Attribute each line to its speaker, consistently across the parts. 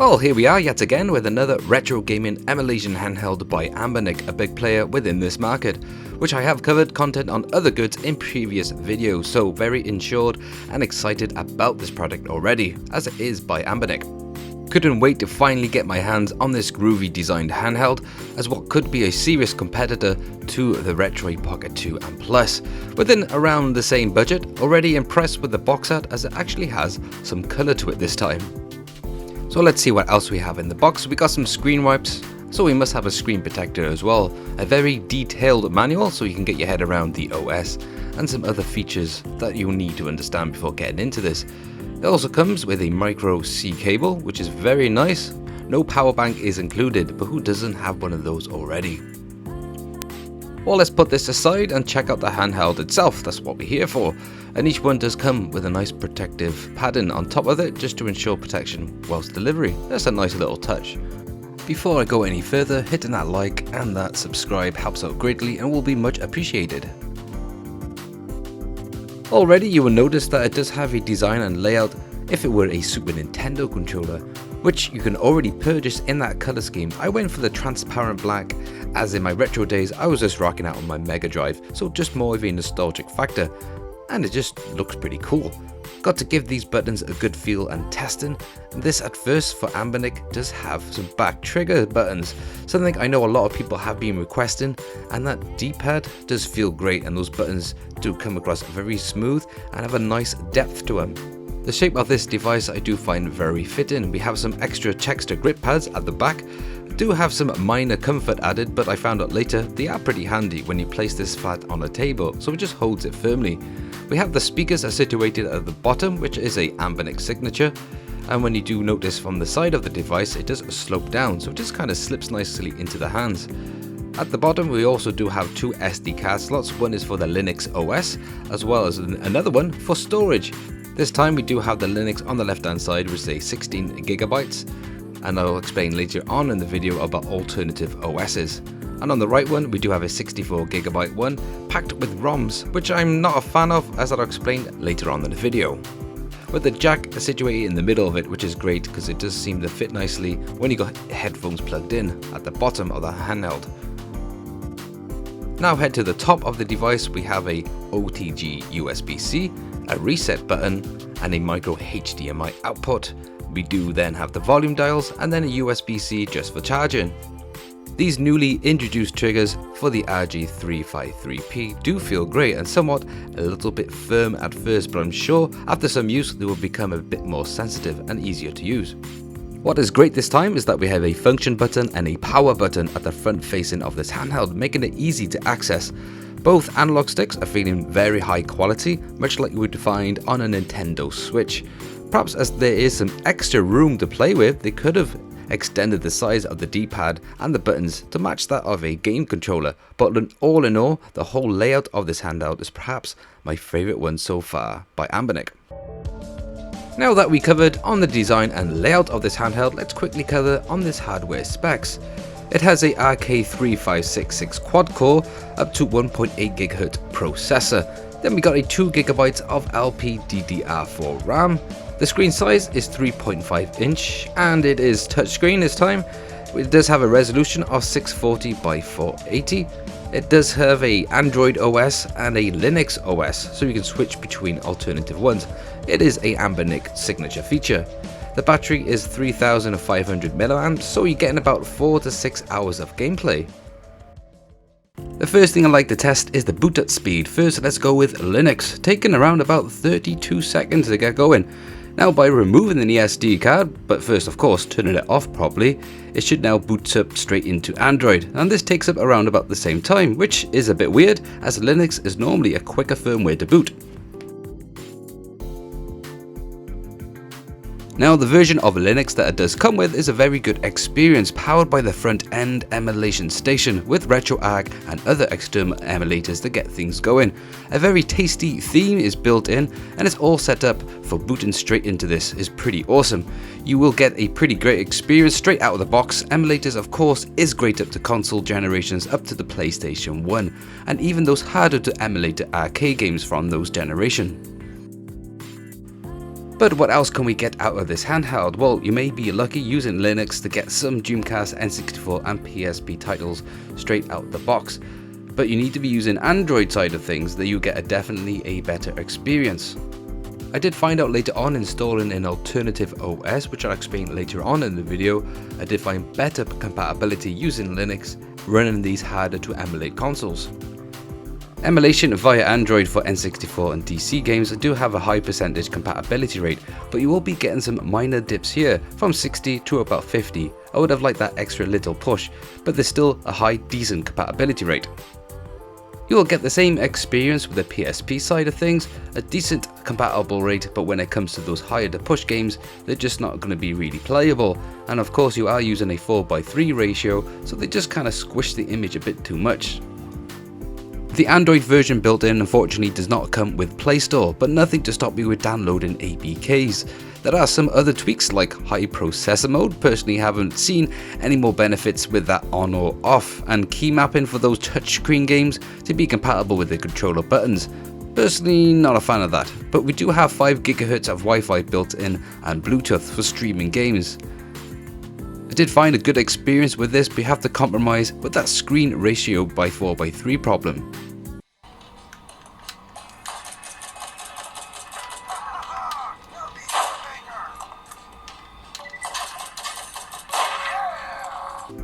Speaker 1: Well, here we are yet again with another retro gaming emulation handheld by Anbernic, a big player within this market, which I have covered content on other goods in previous videos, so very insured and excited about this product already, as it is by Anbernic. Couldn't wait to finally get my hands on this groovy designed handheld as what could be a serious competitor to the RightSprite Pocket 2 and Plus. Within around the same budget, already impressed with the box art as it actually has some colour to it this time. So let's see what else we have in the box. We got some screen wipes, so we must have a screen protector as well. A very detailed manual so you can get your head around the OS and some other features that you'll need to understand before getting into this. It also comes with a micro C cable, which is very nice. No power bank is included, but who doesn't have one of those already? Well, let's put this aside and check out the handheld itself. That's what we're here for. And each one does come with a nice protective padding on top of it just to ensure protection whilst delivery. That's a nice little touch. Before I go any further, hitting that like and that subscribe helps out greatly and will be much appreciated. Already you will notice that it does have a design and layout if it were a Super Nintendo controller, which you can already purchase in that color scheme. I went for the transparent black, as in my retro days I was just rocking out on my Mega Drive, so just more of a nostalgic factor, and it just looks pretty cool. Got to give these buttons a good feel and testing. This at first for Anbernic does have some back trigger buttons, something I know a lot of people have been requesting, and that D-pad does feel great and those buttons do come across very smooth and have a nice depth to them. The shape of this device I do find very fitting. We have some extra texture grip pads at the back. Do have some minor comfort added, but I found out later they are pretty handy when you place this flat on a table, so it just holds it firmly. We have the speakers are situated at the bottom, which is a Anbernic signature, and when you do notice from the side of the device it does slope down, so it just kind of slips nicely into the hands. At the bottom we also do have two SD card slots. One is for the Linux OS as well as another one for storage. This time we do have the Linux on the left hand side, which is a 16 gigabytes, and I'll explain later on in the video about alternative OSs. And on the right one we do have a 64 gigabyte one packed with ROMs, which I'm not a fan of, as I'll explain later on in the video. With the jack situated in the middle of it, which is great because it does seem to fit nicely when you got headphones plugged in at the bottom of the handheld. Now head to the top of the device. We have a OTG USB-C, a reset button and a micro HDMI output. We do then have the volume dials and then a USB-C just for charging. These newly introduced triggers for the RG353p do feel great and somewhat a little bit firm at first, but I'm sure after some use they will become a bit more sensitive and easier to use. What is great this time is that we have a function button and a power button at the front facing of this handheld, making it easy to access. Both analog sticks are feeling very high quality, much like you would find on a Nintendo Switch. Perhaps as there is some extra room to play with, they could have extended the size of the D-pad and the buttons to match that of a game controller, but all in all, the whole layout of this handheld is perhaps my favourite one so far by Anbernic. Now that we covered on the design and layout of this handheld, let's quickly cover on this hardware specs. It has a RK3566 quad-core up to 1.8 GHz processor. Then we got a 2 GB of LPDDR4 RAM. The screen size is 3.5 inch and it is touchscreen this time. It does have a resolution of 640 by 480. It does have a Android OS and a Linux OS, so you can switch between alternative ones. It is a Anbernic signature feature. The battery is 3500 mAh, so you're getting about 4 to 6 hours of gameplay. The first thing I like to test is the boot up speed. First let's go with Linux, taking around about 32 seconds to get going. Now by removing the SD card, but first of course turning it off properly, it should now boot up straight into Android, and this takes up around about the same time, which is a bit weird as Linux is normally a quicker firmware to boot. Now the version of Linux that it does come with is a very good experience, powered by the front end emulation station with RetroArch and other external emulators to get things going. A very tasty theme is built in and it's all set up for booting straight into this. Is pretty awesome. You will get a pretty great experience straight out of the box. Emulators of course is great up to console generations up to the PlayStation 1 and even those harder to emulate arcade games from those generations. But what else can we get out of this handheld? Well, you may be lucky using Linux to get some Dreamcast, N64 and PSP titles straight out the box. But you need to be using Android side of things that you get definitely a better experience. I did find out later on installing an alternative OS, which I'll explain later on in the video. I did find better compatibility using Linux running these harder to emulate consoles. Emulation via Android for N64 and DC games do have a high percentage compatibility rate, but you will be getting some minor dips here from 60 to about 50. I would have liked that extra little push, but there's still a high decent compatibility rate. You will get the same experience with the PSP side of things, a decent compatible rate, but when it comes to those higher to push games, they're just not going to be really playable. And of course you are using a 4:3 ratio, so they just kind of squish the image a bit too much. The Android version built in unfortunately does not come with Play Store, but nothing to stop you with downloading APKs. There are some other tweaks like high processor mode. Personally haven't seen any more benefits with that on or off, and key mapping for those touchscreen games to be compatible with the controller buttons. Personally not a fan of that, but we do have 5 GHz of Wi-Fi built in and Bluetooth for streaming games. I did find a good experience with this, but you have to compromise with that screen ratio by 4:3 problem.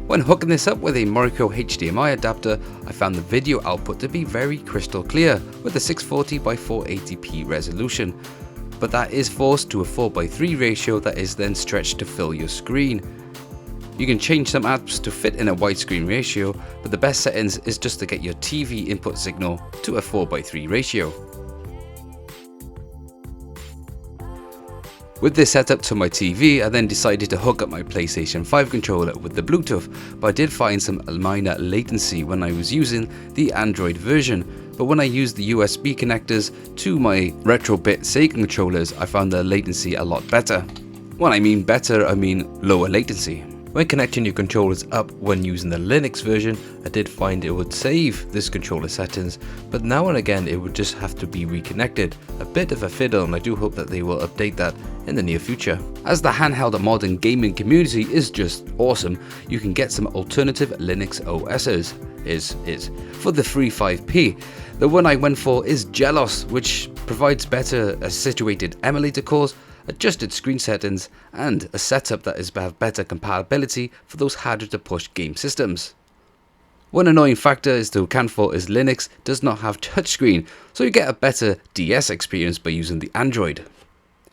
Speaker 1: When hooking this up with a micro HDMI adapter, I found the video output to be very crystal clear with a 640 by 480p resolution, but that is forced to a 4:3 ratio that is then stretched to fill your screen. You can change some apps to fit in a widescreen ratio, but the best settings is just to get your TV input signal to a 4:3 ratio. With this set up to my TV, I then decided to hook up my PlayStation 5 controller with the Bluetooth, but I did find some minor latency when I was using the Android version. But when I used the USB connectors to my Retrobit Sega controllers, I found the latency a lot better. When I mean better, I mean lower latency. When connecting your controllers up when using the Linux version, I did find it would save this controller settings, but now and again it would just have to be reconnected. A bit of a fiddle, and I do hope that they will update that in the near future. As the handheld modern gaming community is just awesome, you can get some alternative Linux OSs. For the 353p, the one I went for is Gelos, which provides better situated emulator cores, adjusted screen settings, and a setup that is have better compatibility for those harder to push game systems. One annoying factor is to account for is Linux does not have touchscreen, so you get a better DS experience by using the Android.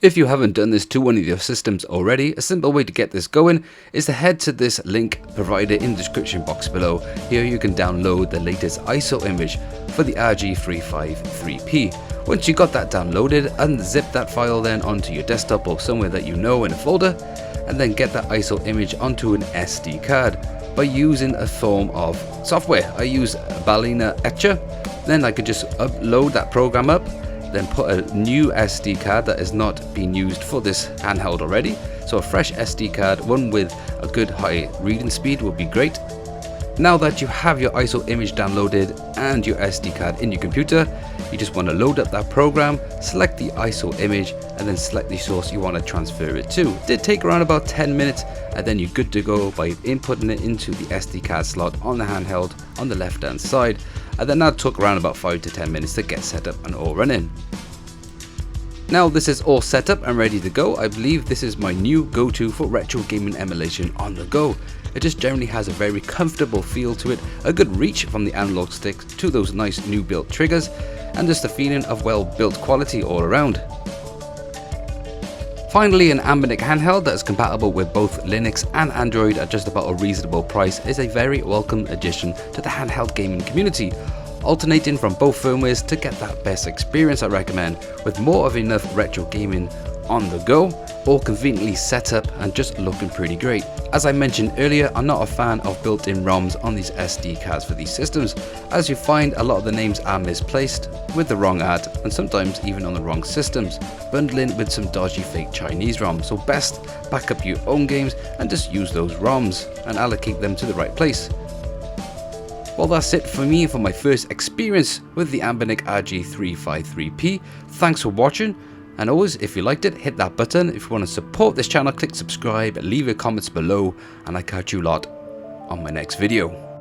Speaker 1: If you haven't done this to one of your systems already, a simple way to get this going is to head to this link provided in the description box below. Here you can download the latest ISO image for the rg353p. Once you got that downloaded, unzip that file then onto your desktop or somewhere that you know in a folder, and then get that ISO image onto an SD card by using a form of software. I use Balena Etcher, then I could just upload that program up, then put a new SD card that has not been used for this handheld already. So a fresh SD card, one with a good high reading speed would be great. Now that you have your ISO image downloaded and your SD card in your computer, you just want to load up that program, select the ISO image, and then select the source you want to transfer it to. It did take around about 10 minutes, and then you're good to go by inputting it into the SD card slot on the handheld on the left hand side. And then that took around about 5 to 10 minutes to get set up and all running. Now this is all set up and ready to go. I believe this is my new go-to for retro gaming emulation on the go. It just generally has a very comfortable feel to it, a good reach from the analog stick to those nice new built triggers, and just a feeling of well built quality all around. Finally, an anbernic handheld that is compatible with both Linux and Android at just about a reasonable price is a very welcome addition to the handheld gaming community. Alternating from both firmwares to get that best experience, I recommend, with more of enough retro gaming on the go, all conveniently set up and just looking pretty great. As I mentioned earlier, I'm not a fan of built-in ROMs on these SD cards for these systems, as you find a lot of the names are misplaced with the wrong ad and sometimes even on the wrong systems, bundling with some dodgy fake Chinese ROMs. So best back up your own games and just use those ROMs and allocate them to the right place. Well, that's it for me for my first experience with the Anbernic RG353p. Thanks for watching. And always, if you liked it, hit that button. If you want to support this channel, click subscribe, leave your comments below, and I'll catch you lot on my next video.